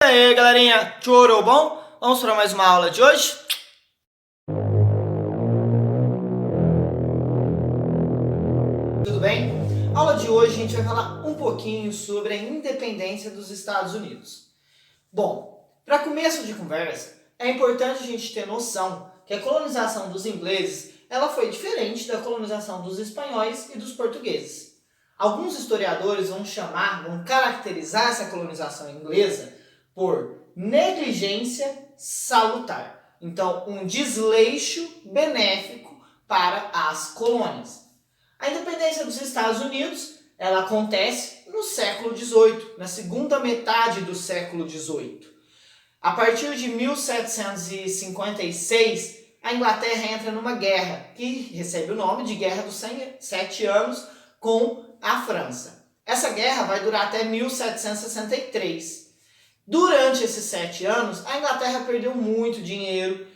aí, galerinha, tudo bom? Vamos para mais uma aula de hoje? Tudo bem? A aula de hoje a gente vai falar um pouquinho sobre a independência dos Estados Unidos. Bom, para começo de conversa, é importante a gente ter noção que a colonização dos ingleses ela foi diferente da colonização dos espanhóis e dos portugueses. Alguns historiadores vão caracterizar essa colonização inglesa por negligência salutar. Então, um desleixo benéfico para as colônias. A independência dos Estados Unidos ela acontece no século XVIII, na segunda metade do século XVIII. A partir de 1756, a Inglaterra entra numa guerra que recebe o nome de Guerra dos 7 Anos com a França. Essa guerra vai durar até 1763. Durante esses 7 anos, a Inglaterra perdeu muito dinheiro,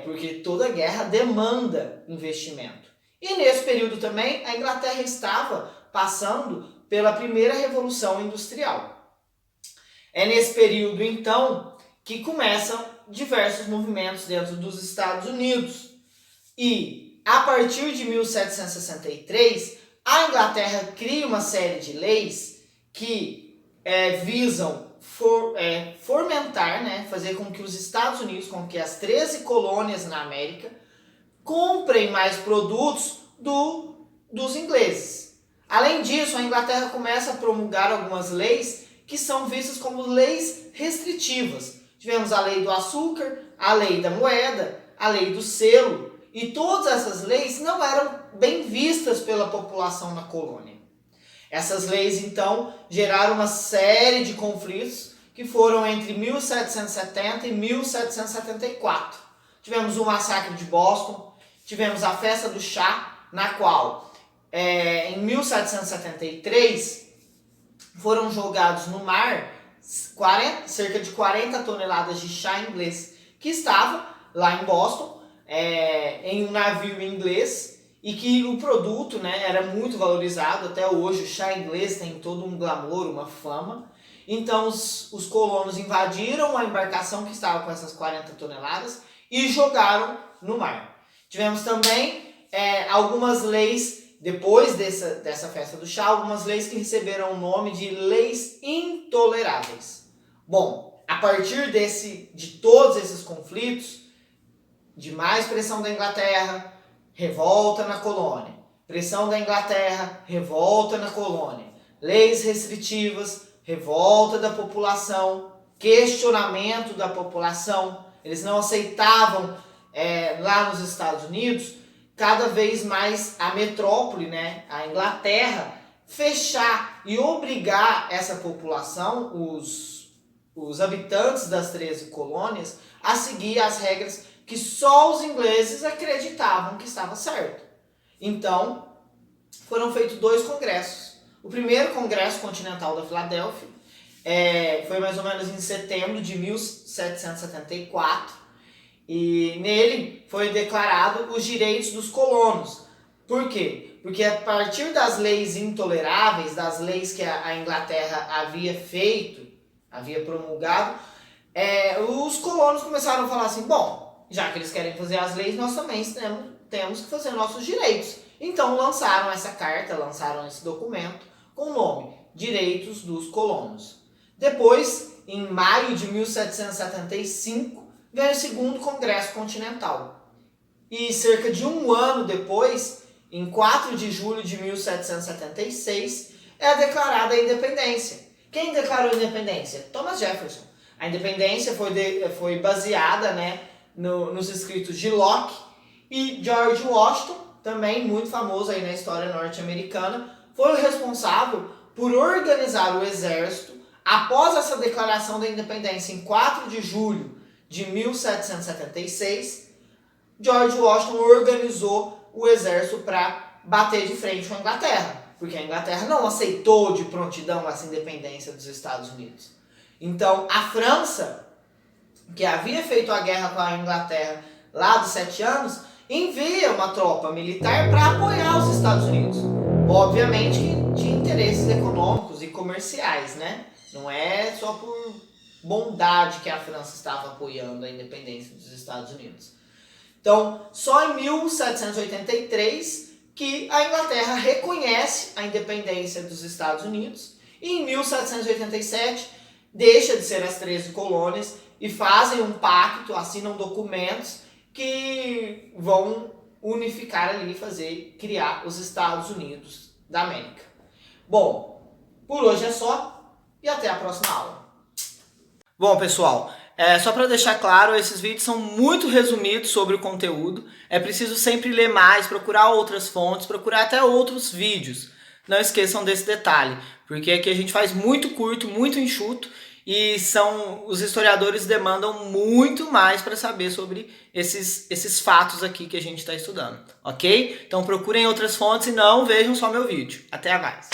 porque toda guerra demanda investimento. E nesse período também, a Inglaterra estava passando pela primeira Revolução Industrial. É nesse período, então, que começam diversos movimentos dentro dos Estados Unidos. E, a partir de 1763, a Inglaterra cria uma série de leis que visam fomentar, fazer com que os Estados Unidos, com que as 13 colônias na América, comprem mais produtos dos ingleses. Além disso, a Inglaterra começa a promulgar algumas leis que são vistas como leis restritivas. Tivemos a lei do açúcar, a lei da moeda, a lei do selo, e todas essas leis não eram bem vistas pela população na colônia. Essas leis, então, geraram uma série de conflitos que foram entre 1770 e 1774. Tivemos o massacre de Boston, tivemos a festa do chá, na qual, em 1773, foram jogados no mar cerca de 40 toneladas de chá inglês, que estava lá em Boston, em um navio inglês, e que o produto era muito valorizado. Até hoje o chá inglês tem todo um glamour, uma fama. Então os colonos invadiram a embarcação que estava com essas 40 toneladas e jogaram no mar. Tivemos também algumas leis, depois dessa festa do chá, algumas leis que receberam o nome de leis intoleráveis. Bom, a partir de todos esses conflitos, de mais pressão da Inglaterra, revolta na colônia, pressão da Inglaterra, revolta na colônia, leis restritivas, revolta da população, questionamento da população, eles não aceitavam lá nos Estados Unidos, cada vez mais a metrópole, a Inglaterra, fechar e obrigar essa população, os habitantes das 13 colônias, a seguir as regras que só os ingleses acreditavam que estava certo. Então, foram feitos 2 congressos. O primeiro Congresso Continental da Filadélfia foi mais ou menos em setembro de 1774, e nele foi declarado os direitos dos colonos. Por quê? Porque a partir das leis intoleráveis, das leis que a Inglaterra havia promulgado, os colonos começaram a falar assim, bom, já que eles querem fazer as leis, nós também temos que fazer nossos direitos. Então lançaram essa carta, lançaram esse documento com o nome Direitos dos Colonos. Depois, em maio de 1775, veio o segundo Congresso Continental. E cerca de um ano depois, em 4 de julho de 1776, é declarada a independência. Quem declarou a independência? Thomas Jefferson. A independência foi baseada nos escritos de Locke, e George Washington, também muito famoso aí na história norte-americana, foi o responsável por organizar o exército após essa declaração da independência em 4 de julho de 1776. George Washington organizou o exército para bater de frente com a Inglaterra, porque a Inglaterra não aceitou de prontidão essa independência dos Estados Unidos. Então, a França, que havia feito a guerra com a Inglaterra lá dos 7 anos, envia uma tropa militar para apoiar os Estados Unidos. Obviamente que de interesses econômicos e comerciais, Não é só por bondade que a França estava apoiando a independência dos Estados Unidos. Então, só em 1783 que a Inglaterra reconhece a independência dos Estados Unidos e em 1787 deixa de ser as 13 colônias e fazem um pacto, assinam documentos que vão unificar ali, criar os Estados Unidos da América. Bom, por hoje é só e até a próxima aula. Bom, pessoal, só para deixar claro, esses vídeos são muito resumidos sobre o conteúdo. É preciso sempre ler mais, procurar outras fontes, procurar até outros vídeos. Não esqueçam desse detalhe, porque aqui a gente faz muito curto, muito enxuto, e os historiadores demandam muito mais para saber sobre esses fatos aqui que a gente está estudando, ok? Então procurem outras fontes e não vejam só meu vídeo. Até mais!